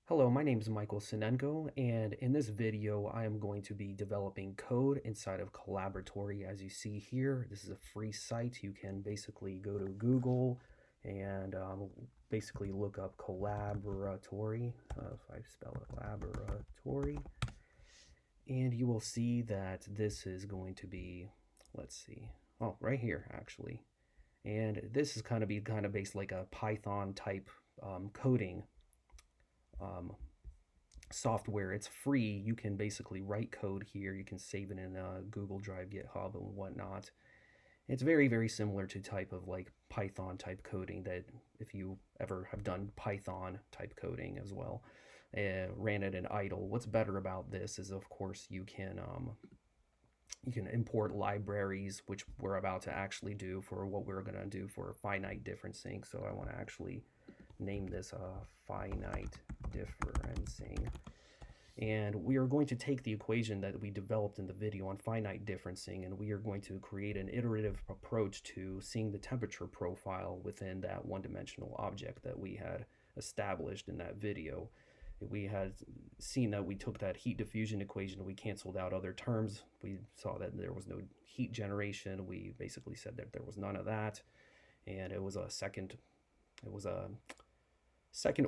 Hello, my name is Michael Sinenko, and in this video, I am going to be developing code inside of Colaboratory. As you see here, this is a free site. You can basically go to Google and basically look up Colaboratory, if I spell it Laboratory, and you will see that this is going to be, let's see, oh, right here actually. And this is kind of based like a Python type coding um, software. It's free. You can basically write code here. You can save it in Google Drive, GitHub, and whatnot. It's very, very similar to type of like Python type coding that if you ever have done Python type coding as well, ran it in idle. What's better about this is, of course, you can import libraries, which we're about to actually do for what we're going to do for finite differencing. So I want to actually name this finite differencing. And we are going to take the equation that we developed in the video on finite differencing, and we are going to create an iterative approach to seeing the temperature profile within that one-dimensional object that we had established in that video. We had seen that we took that heat diffusion equation and we canceled out other terms. We saw that there was no heat generation. We basically said that there was none of that, and it was a second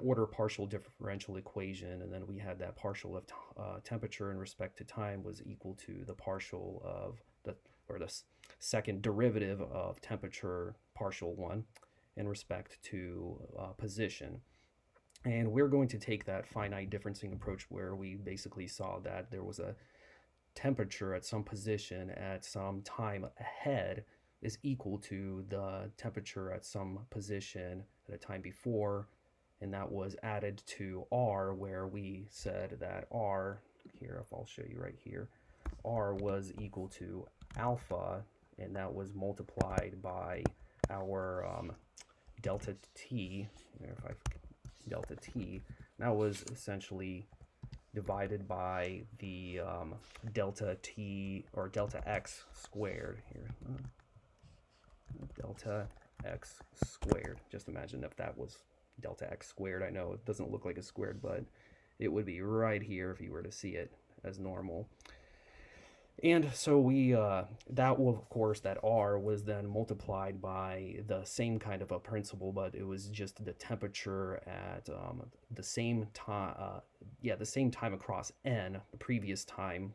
order partial differential equation, and then we had that partial of temperature in respect to time was equal to the partial of the second derivative of temperature partial one in respect to position. And we're going to take that finite differencing approach where we basically saw that there was a temperature at some position at some time ahead is equal to the temperature at some position at a time before, and that was added to R, where we said that R, here, if I'll show you right here, R was equal to alpha, and that was multiplied by our delta T, delta T, that was essentially divided by the delta T, or delta X squared here, delta X squared. Just imagine if that was delta X squared. I know it doesn't look like a squared, but it would be right here if you were to see it as normal. And so we, that will, of course, that R was then multiplied by the same kind of a principle, but it was just the temperature at the same time, the same time across n, the previous time,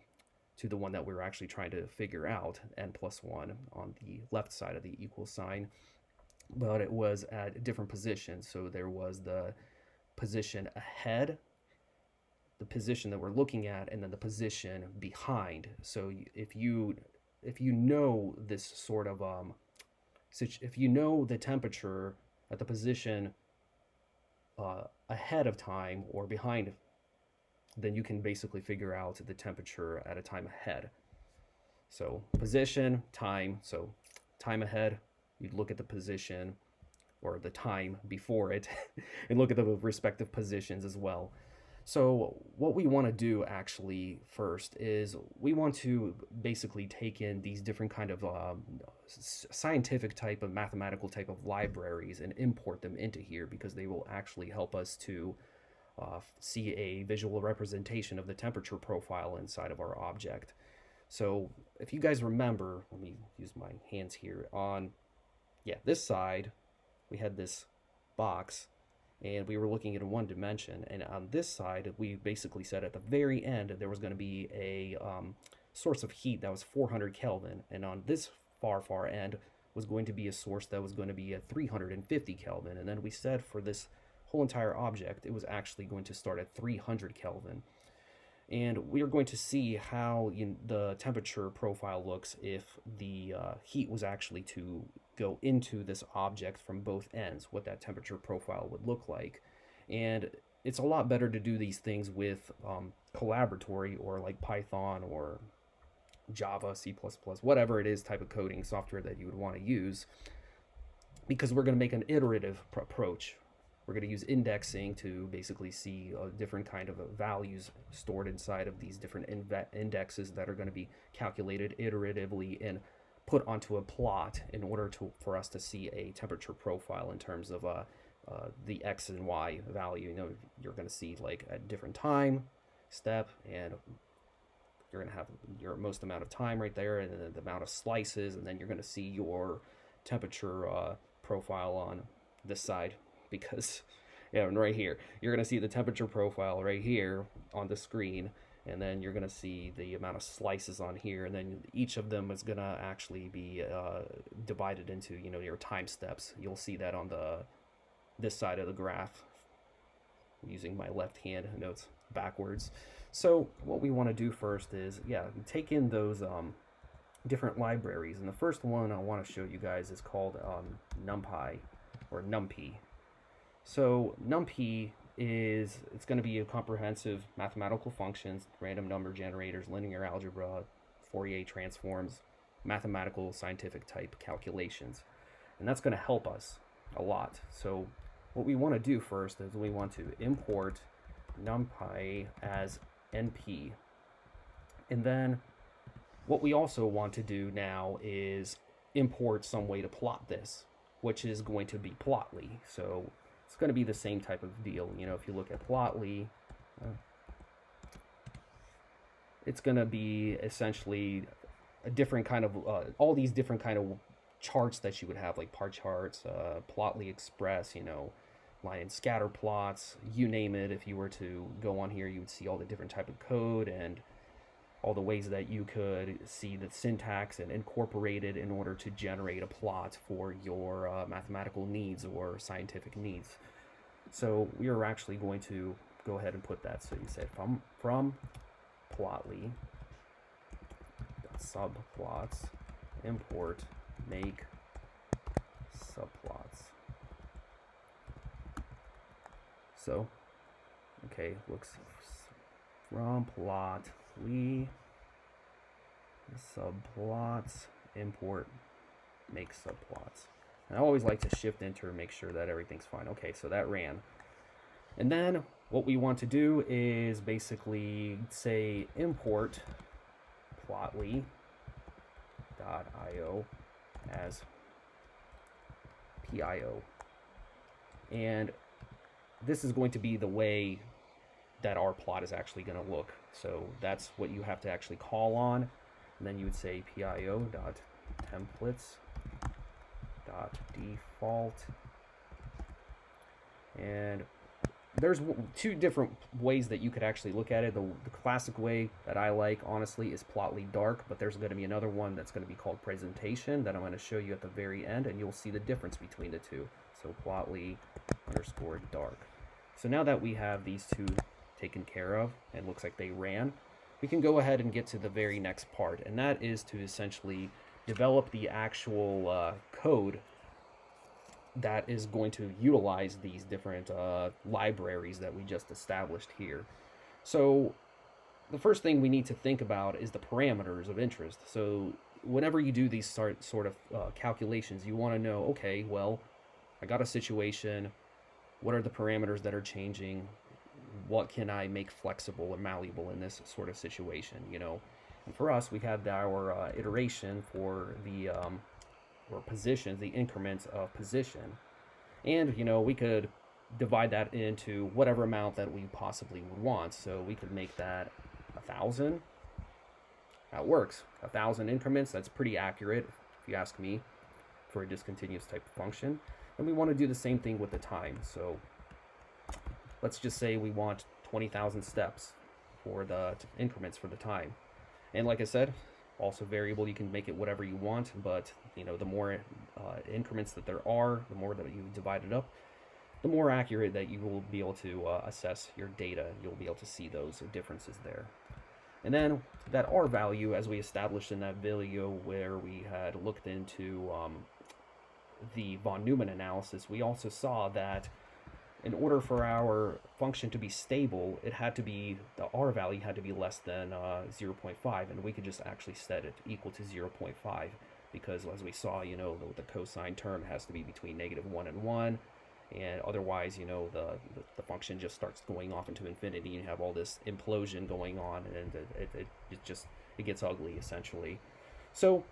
to the one that we were actually trying to figure out, n plus 1 on the left side of the equal sign. But it was at different positions. So there was the position ahead, the position that we're looking at, and then the position behind. So if you know this sort of if you know the temperature at the position ahead of time or behind, then you can basically figure out the temperature at a time ahead. So position, time. So time ahead, you'd look at the position or the time before it and look at the respective positions as well. So what we want to do actually first is we want to basically take in these different kind of scientific type of mathematical type of libraries and import them into here, because they will actually help us to see a visual representation of the temperature profile inside of our object. So if you guys remember, let me use my hands here. On this side, we had this box, and we were looking at one dimension. And on this side, we basically said at the very end there was going to be a source of heat that was 400 Kelvin. And on this far end was going to be a source that was going to be at 350 Kelvin. And then we said for this whole entire object, it was actually going to start at 300 Kelvin. And we are going to see how the temperature profile looks if the heat was actually to go into this object from both ends, what that temperature profile would look like. And it's a lot better to do these things with Colaboratory or like Python or Java, C++, whatever it is type of coding software that you would want to use, because we're going to make an iterative approach. We're going to use indexing to basically see different kind of values stored inside of these different indexes that are going to be calculated iteratively and put onto a plot in order for us to see a temperature profile in terms of the X and Y value. You know, you're going to see like a different time step, and you're going to have your most amount of time right there, and then the amount of slices, and then you're going to see your temperature profile on this side, because yeah, and right here you're going to see the temperature profile right here on the screen, and then you're going to see the amount of slices on here, and then each of them is going to actually be divided into, you know, your time steps. You'll see that on this side of the graph. I'm using my left hand notes backwards. So what we want to do first is, yeah, take in those different libraries, and the first one I want to show you guys is called NumPy or NumPy. So NumPy it's going to be a comprehensive mathematical functions, random number generators, linear algebra, Fourier transforms, mathematical scientific type calculations, and that's going to help us a lot. So what we want to do first is we want to import NumPy as NP, and then what we also want to do now is import some way to plot this, which is going to be Plotly. So it's going to be the same type of deal. You know, if you look at Plotly, it's going to be essentially a different kind of all these different kind of charts that you would have, like par charts, Plotly Express, you know, line and scatter plots, you name it. If you were to go on here, you would see all the different type of code and all the ways that you could see the syntax and incorporate it in order to generate a plot for your mathematical needs or scientific needs. So we are actually going to go ahead and put that. So you said from Plotly subplots import make subplots. So okay, looks from Plotly subplots import make subplots. And I always like to shift enter and make sure that everything's fine. Okay, so that ran. And then what we want to do is basically say import plotly.io as PIO. And this is going to be the way that our plot is actually going to look. So that's what you have to actually call on. And then you would say pio.templates.default. And there's two different ways that you could actually look at it. The classic way that I like, honestly, is Plotly Dark, but there's going to be another one that's going to be called Presentation that I'm going to show you at the very end, and you'll see the difference between the two. So Plotly_Dark. So now that we have these two taken care of, and looks like they ran, we can go ahead and get to the very next part, and that is to essentially develop the actual code that is going to utilize these different libraries that we just established here. So the first thing we need to think about is the parameters of interest. So whenever you do these sort of calculations, you want to know, okay, well, I got a situation, what are the parameters that are changing, what can I make flexible or malleable in this sort of situation, you know? And for us, we had our iteration for the or positions, the increments of position, and you know, we could divide that into whatever amount that we possibly would want. So we could make that 1,000. That works. 1,000 increments. That's pretty accurate, if you ask me, for a discontinuous type of function. And we want to do the same thing with the time. So let's just say we want 20,000 steps for the increments for the time. And like I said, also variable, you can make it whatever you want, but you know, the more increments that there are, the more that you divide it up, the more accurate that you will be able to assess your data. You'll be able to see those differences there. And then that R value, as we established in that video where we had looked into the von Neumann analysis, we also saw that in order for our function to be stable, it had to be, the R value had to be less than 0.5, and we could just actually set it equal to 0.5, because as we saw, you know, the cosine term has to be between -1 and 1, and otherwise, you know, the function just starts going off into infinity, and you have all this implosion going on, and it gets ugly, essentially. So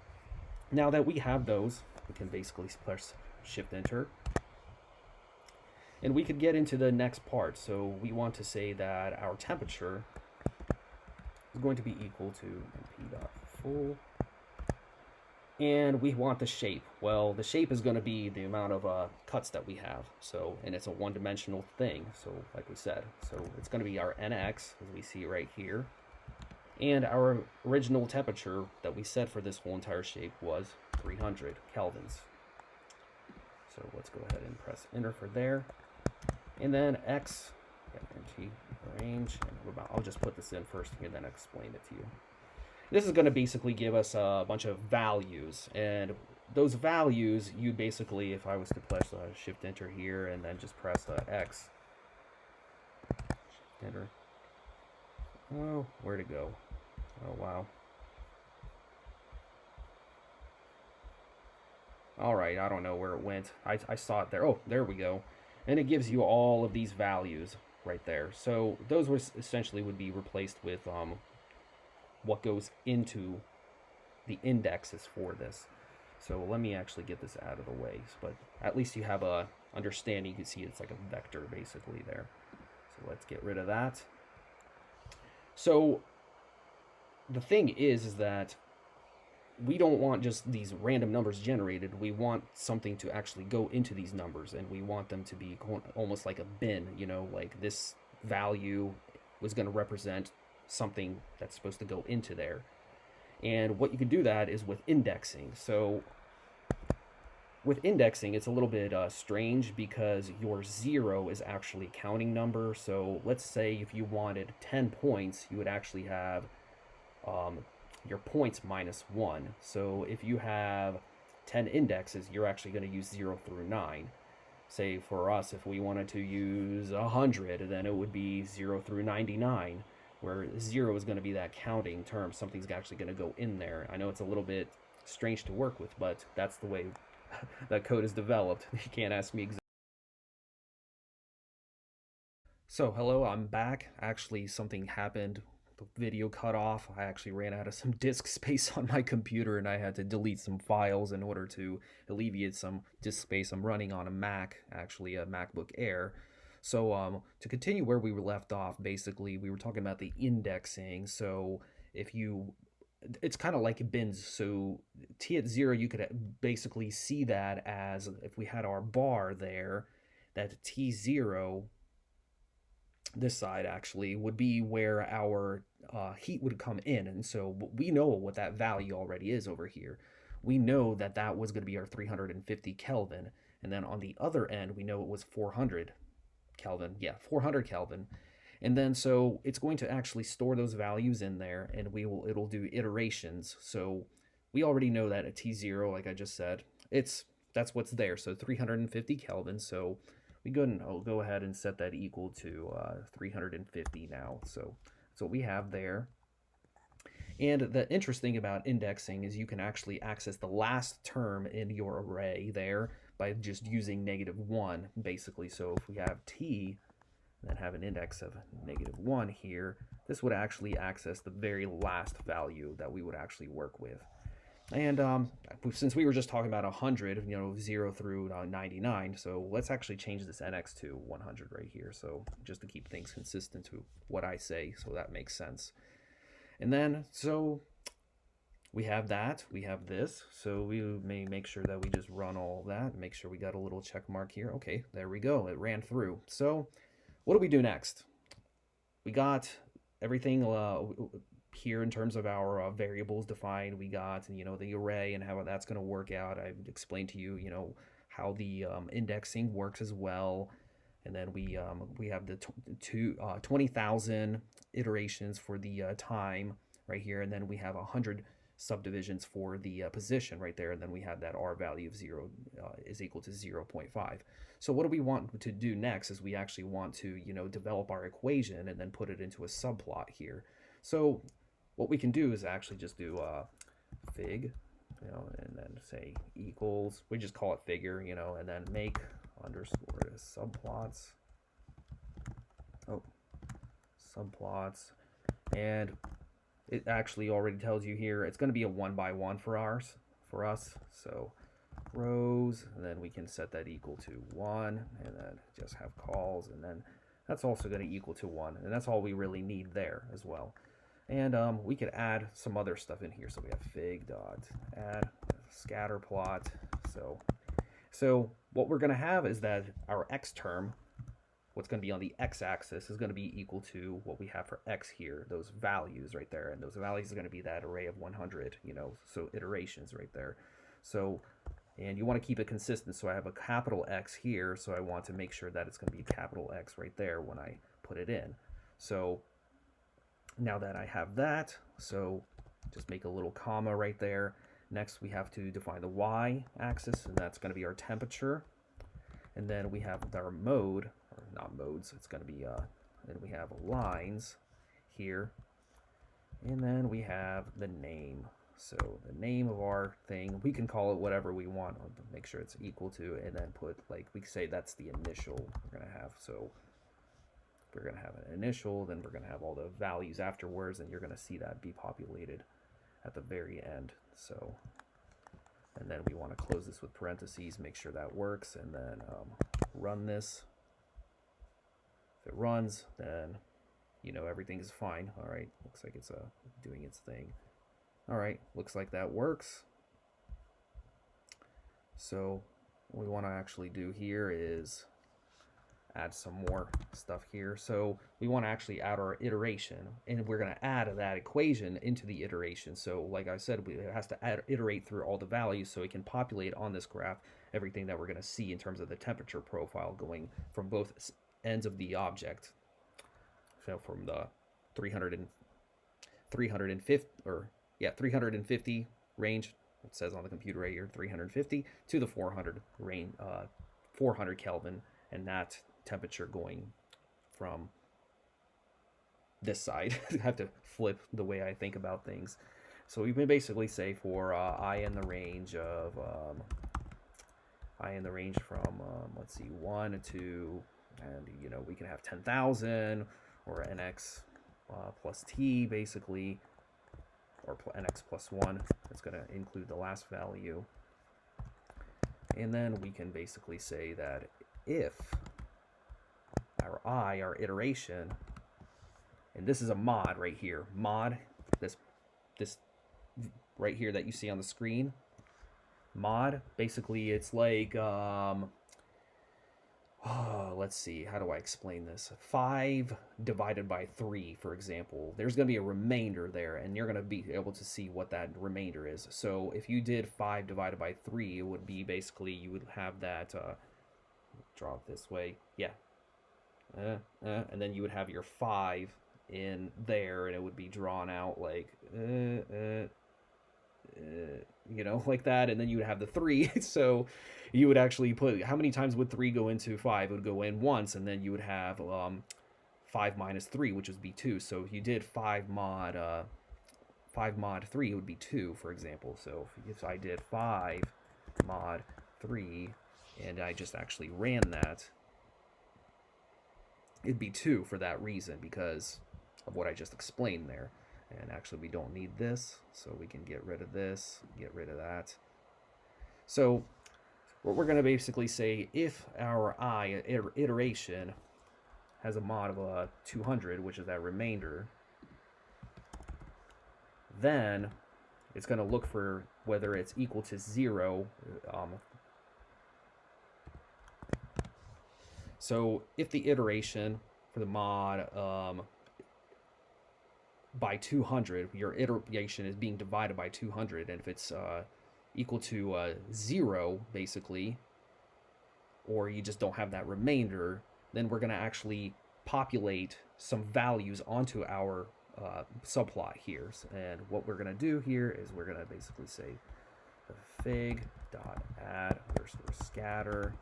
now that we have those, we can basically press Shift Enter. And we could get into the next part. So we want to say that our temperature is going to be equal to np dot full. And we want the shape. Well, the shape is going to be the amount of cuts that we have. So, and it's a one-dimensional thing. So, like we said, so it's going to be our nx, as we see right here. And our original temperature that we set for this whole entire shape was 300 kelvins. So let's go ahead and press enter for there. And then x, range, and I'll just put this in first and then explain it to you. This is going to basically give us a bunch of values, and those values, you basically, if I was to press shift enter here and then just press X, enter. Oh, where'd it go? Oh, wow. All right, I don't know where it went. I saw it there. Oh, there we go. And it gives you all of these values right there. So those essentially would be replaced with what goes into the indexes for this. So let me actually get this out of the way, but at least you have a understanding. You can see it's like a vector basically there. So let's get rid of that. So the thing is that we don't want just these random numbers generated. We want something to actually go into these numbers, and we want them to be almost like a bin, you know, like this value was going to represent something that's supposed to go into there. And what you can do that is with indexing. So with indexing, it's a little bit strange because your 0 is actually a counting number. So let's say if you wanted 10 points, you would actually have your points minus 1. So if you have 10 indexes, you're actually going to use 0 through 9. Say for us, if we wanted to use 100, then it would be 0 through 99. Where 0 is going to be that counting term. Something's actually going to go in there. I know it's a little bit strange to work with, but that's the way that code is developed. You can't ask me exactly. So, hello, I'm back. Actually, something happened. The video cut off. I actually ran out of some disk space on my computer, and I had to delete some files in order to alleviate some disk space. I'm running on a Mac, actually a MacBook Air. So to continue where we were left off, basically, we were talking about the indexing. So if you, it's kind of like bins. So t at 0, you could basically see that as if we had our bar there, that t0, this side actually, would be where our heat would come in. And so we know what that value already is over here. We know that that was going to be our 350 Kelvin. And then on the other end, we know it was 400 Kelvin. Yeah, 400 Kelvin. And then so it's going to actually store those values in there, and it'll do iterations. So we already know that at T0, like I just said, that's what's there. So 350 Kelvin. So we go ahead and set that equal to 350 now. So that's what we have there. And the interesting about indexing is you can actually access the last term in your array there by just using -1, basically. So if we have t and then have an index of -1 here, this would actually access the very last value that we would actually work with. And since we were just talking about 100, 0 through 99, so let's actually change this nx to 100 right here. So just to keep things consistent to what I say, so that makes sense. And then, so we have that, we have this, so we may make sure that we just run all that, make sure we got a little check mark here. Okay, there we go, it ran through. So what do we do next? We got everything here in terms of our variables defined. We got, the array and how that's going to work out. I've explained to you, how the indexing works as well. And then we have the 20,000 iterations for the time right here, and then we have 100 subdivisions for the position right there, and then we have that r value of 0 is equal to 0.5. So what do we want to do next is we actually want to develop our equation and then put it into a subplot here. So what we can do is actually just do fig, and then say equals, we just call it figure, and then make underscore subplots. Oh, subplots. And it actually already tells you here it's going to be a 1 by 1 for us. So rows, and then we can set that equal to 1, and then just have calls, and then that's also going to equal to 1, and that's all we really need there as well. And we could add some other stuff in here. So we have fig dot add scatter plot. So what we're going to have is that our x term, what's going to be on the x-axis, is going to be equal to what we have for x here, those values right there. And those values are going to be that array of 100, so iterations right there. So, and you want to keep it consistent. So I have a capital X here. So I want to make sure that it's going to be capital X right there when I put it in. So now that I have that, so just make a little comma right there. Next, we have to define the y-axis, and that's going to be our temperature. And then we have our mode, or not modes, it's going to be, then we have lines here. And then we have the name. So the name of our thing, we can call it whatever we want, make sure it's equal to, and then put, like, we say that's the initial we're going to have. So we're going to have an initial, then we're going to have all the values afterwards, and you're going to see that be populated at the very end. So, and then we want to close this with parentheses, make sure that works, and then run this. If it runs, then everything is fine. All right, looks like it's doing its thing. All right, looks like that works. So what we want to actually do here is add some more stuff here. So we want to actually add our iteration, and we're going to add that equation into the iteration. So like I said, it has to iterate through all the values so it can populate on this graph everything that we're going to see in terms of the temperature profile going from both ends of the object. So from the 350 range, it says on the computer right here, 350 to the 400 range, 400 Kelvin, and that temperature going from this side. I have to flip the way I think about things. So we can basically say for I in the range of from let's see, 1 to, and we can have 10,000 or nx plus t basically, or nx plus 1. That's going to include the last value. And then we can basically say that if our iteration, and this is a mod right here, this right here that you see on the screen, mod, basically it's like, let's see, how do I explain this? 5 divided by 3, for example. There's going to be a remainder there, and you're going to be able to see what that remainder is. So if you did 5 divided by 3, it would be basically, you would have that, draw it this way, yeah. And then you would have your 5 in there, and it would be drawn out like, like that, and then you would have the 3. So you would actually put, how many times would 3 go into 5? It would go in once, and then you would have 5 minus 3, which would be 2. So if you did 5 mod 3, it would be 2, for example. So if I did 5 mod 3, and I just actually ran that, it'd be 2 for that reason, because of what I just explained there. And actually we don't need this, so we can get rid of this, get rid of that. So what we're going to basically say, if our iteration has a mod of 200, which is that remainder, then it's going to look for whether it's equal to 0. So if the iteration for the mod by 200, your iteration is being divided by 200, and if it's equal to 0, basically, or you just don't have that remainder, then we're going to actually populate some values onto our subplot here. And what we're going to do here is we're going to basically say the fig dot add underscore scatter,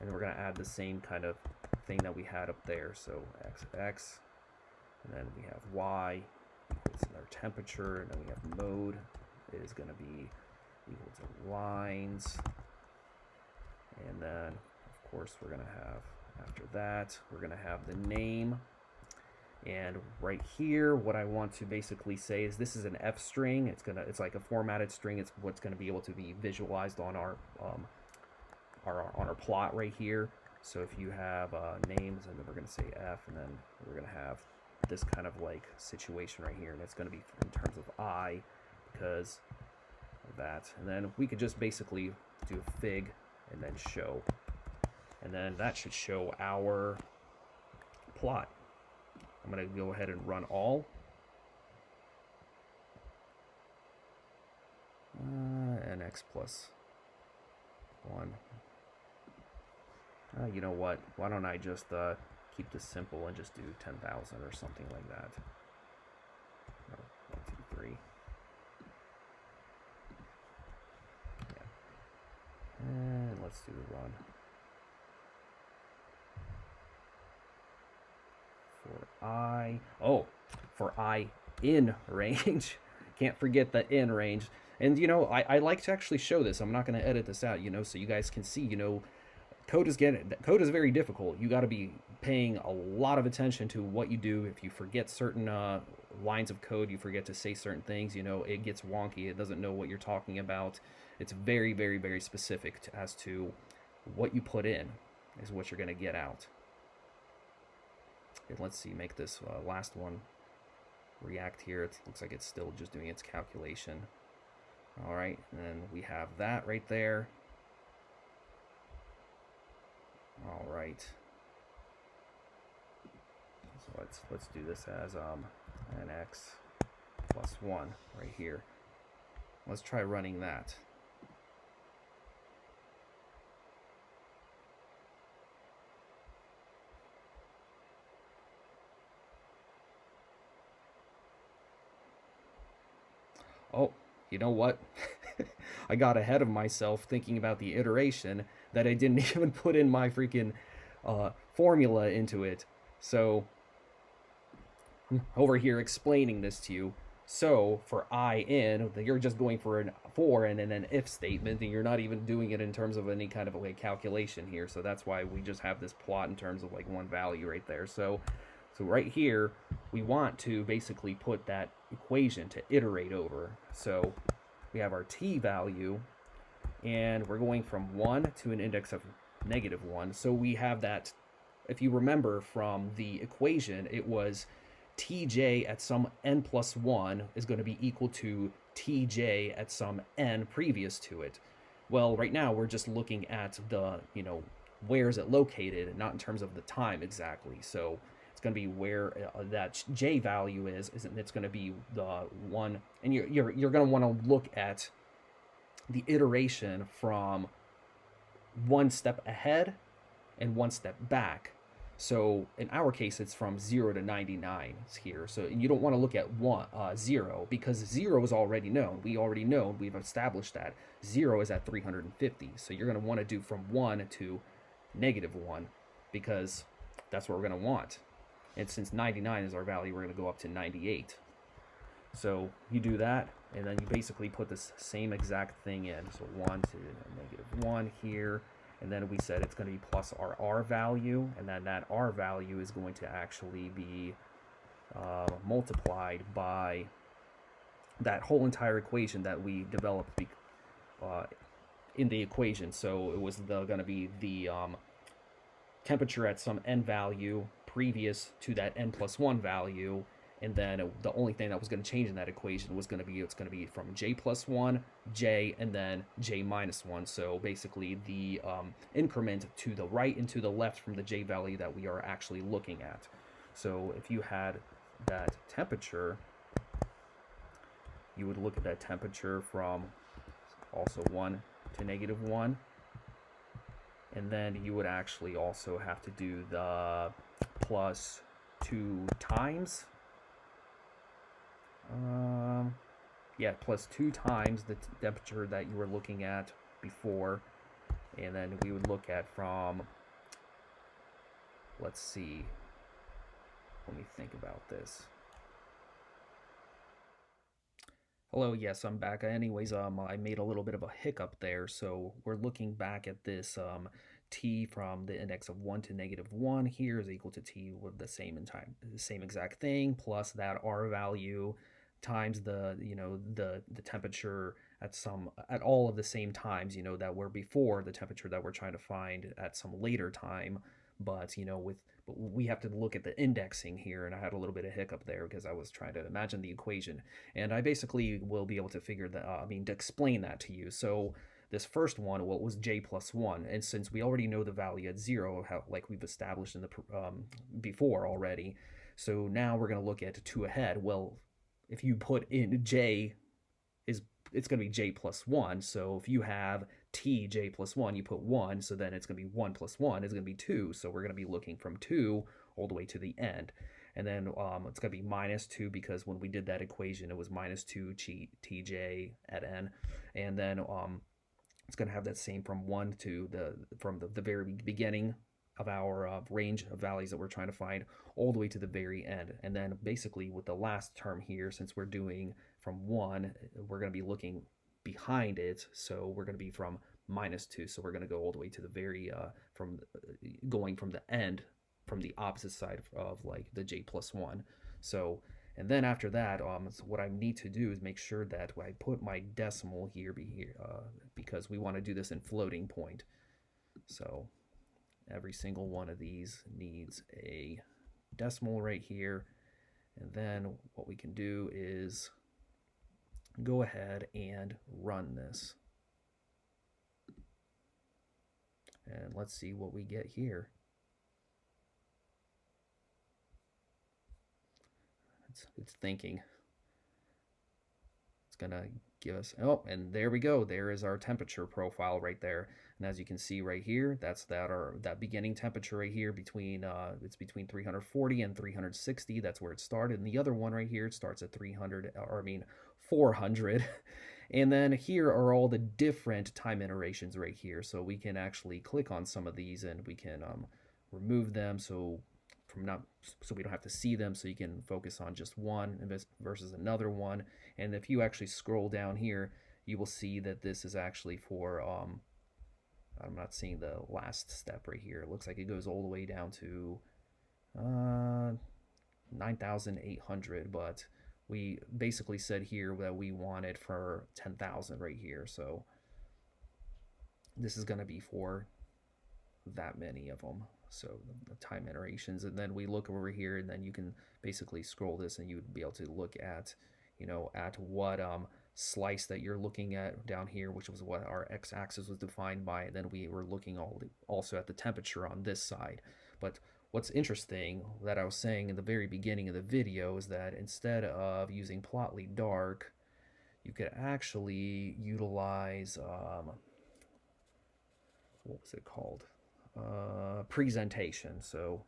and we're going to add the same kind of thing that we had up there. So x, and then we have y equals our temperature, and then we have mode is going to be equal to lines, and then of course we're going to have, after that, we're going to have the name, And right here, what I want to basically say is this is an F string. It's like a formatted string. It's what's gonna be able to be visualized on our plot right here. So if you have names, and then we're gonna say F, and then we're gonna have this kind of like situation right here, and it's gonna be in terms of I, because of that. And then we could just basically do fig and then show, and then that should show our plot. I'm going to go ahead and run all. And x plus 1. You know what? Why don't I just keep this simple and just do 10,000 or something like that. No, 1, 2, 3. Yeah. And let's do the run. For I in range. Can't forget the in range. And you know, I like to actually show this. I'm not going to edit this out, you know, so you guys can see, you know, code is very difficult. You got to be paying a lot of attention to what you do. If you forget certain lines of code, you forget to say certain things, you know, it gets wonky. It doesn't know what you're talking about. It's very, very, very specific as to what you put in is what you're going to get out. And let's see, make this last one react here. It looks like it's still just doing its calculation. All right, and then we have that right there. All right. So let's do this as an x plus 1 right here. Let's try running that. Oh, you know what? I got ahead of myself thinking about the iteration that I didn't even put in my freaking formula into it. So, over here explaining this to you. So, for I in, you're just going for an for and then an if statement, and you're not even doing it in terms of any kind of like calculation here. So that's why we just have this plot in terms of like one value right there. So right here, we want to basically put that equation to iterate over. So we have our t value, and we're going from 1 to an index of -1. So we have that, if you remember from the equation, it was tj at some n plus 1 is going to be equal to tj at some n previous to it. Well, right now we're just looking at the, you know, where is it located, not in terms of the time exactly. So it's going to be where that j value is, and it's going to be the one, and you're going to want to look at the iteration from one step ahead and one step back. So in our case, it's from 0 to 99 here. So you don't want to look at 0, because 0 is already known. We already know, we've established that 0 is at 350. So you're going to want to do from 1 to -1, because that's what we're going to want. And since 99 is our value, we're going to go up to 98. So you do that, and then you basically put this same exact thing in. So 1 to -1 here. And then we said it's going to be plus our R value, and then that R value is going to actually be multiplied by that whole entire equation that we developed in the equation. So it was going to be the temperature at some n value previous to that n plus 1 value, and then the only thing that was going to change in that equation was going to be, it's going to be from j plus 1, j, and then j minus 1. So basically the increment to the right and to the left from the j value that we are actually looking at. So if you had that temperature, you would look at that temperature from also 1 to -1. And then you would actually also have to do the plus 2 times. Plus 2 times the temperature that you were looking at before. And then we would look at from, let's see, let me think about this. Hello, yes, I'm back. Anyways, I made a little bit of a hiccup there. So we're looking back at this t from the index of 1 to -1 here is equal to t with the same exact thing, plus that r value times the, the temperature at all of the same times, that were before the temperature that we're trying to find at some later time. But but we have to look at the indexing here, and I had a little bit of hiccup there because I was trying to imagine the equation, and I basically will be able to figure that to explain that to you. So this first one, well, was j plus 1, and since we already know the value at 0, like we've established in the before already, so now we're going to look at 2 ahead. Well, if you put in j, it's going to be j plus 1. So if you have t j plus 1, you put 1, so then it's going to be 1 plus 1 is going to be 2. So we're going to be looking from 2 all the way to the end. And then it's going to be minus 2 because when we did that equation, it was minus 2 tj at n. And then it's going to have that same from 1 to the very beginning of our range of values that we're trying to find all the way to the very end. And then basically with the last term here, since we're doing from 1, we're going to be looking behind it, so we're going to be from minus 2, so we're going to go all the way to the very going from the end, from the opposite side of like the j plus 1. So, and then after that, so what I need to do is make sure that I put my decimal here, because we want to do this in floating point. So every single one of these needs a decimal right here. And then what we can do is go ahead and run this. And let's see what we get here. It's thinking. It's gonna give us, oh, and there we go. There is our temperature profile right there. And as you can see right here, that's that beginning temperature right here between it's between 340 and 360. That's where it started. And the other one right here, it starts at 400. And then here are all the different time iterations right here. So we can actually click on some of these and we can remove them so we don't have to see them, so you can focus on just one versus another one. And if you actually scroll down here, you will see that this is actually for I'm not seeing the last step right here. It looks like it goes all the way down to 9,800, but we basically said here that we wanted for 10,000 right here. So this is going to be for that many of them. So the time iterations, and then we look over here, and then you can basically scroll this, and you would be able to look at, at what slice that you're looking at down here, which was what our x-axis was defined by. And then we were looking also at the temperature on this side. But what's interesting that I was saying in the very beginning of the video is that instead of using Plotly Dark, you could actually utilize what was it called? Presentation. So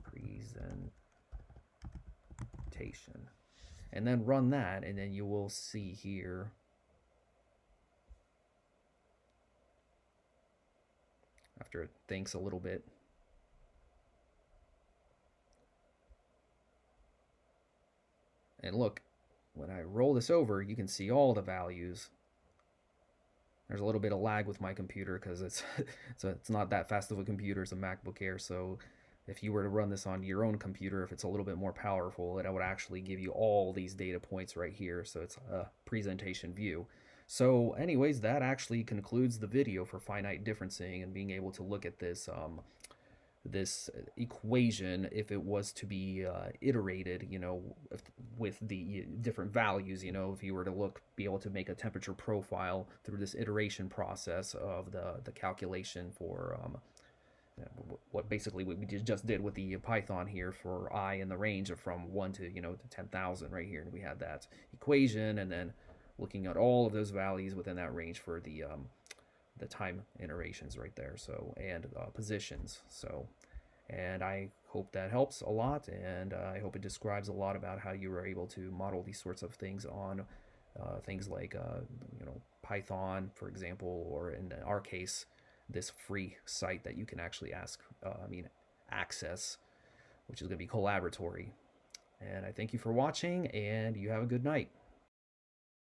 presentation, and then run that, and then you will see here after it thinks a little bit. And look, when I roll this over, you can see all the values. There's a little bit of lag with my computer because it's not that fast of a computer. It's a MacBook Air, so if you were to run this on your own computer, if it's a little bit more powerful, it would actually give you all these data points right here. So it's a presentation view. So anyways, that actually concludes the video for finite differencing and being able to look at this this equation if it was to be iterated, with the different values. If you were to be able to make a temperature profile through this iteration process of the calculation for what basically we just did with the Python here for I in the range of from 1 to to 10,000 right here, and we had that equation, and then looking at all of those values within that range for the time iterations right there, so, and positions. So, and I hope that helps a lot, and I hope it describes a lot about how you were able to model these sorts of things on things like Python, for example, or in our case, this free site that you can actually access, which is going to be Colaboratory. And I thank you for watching, and you have a good night.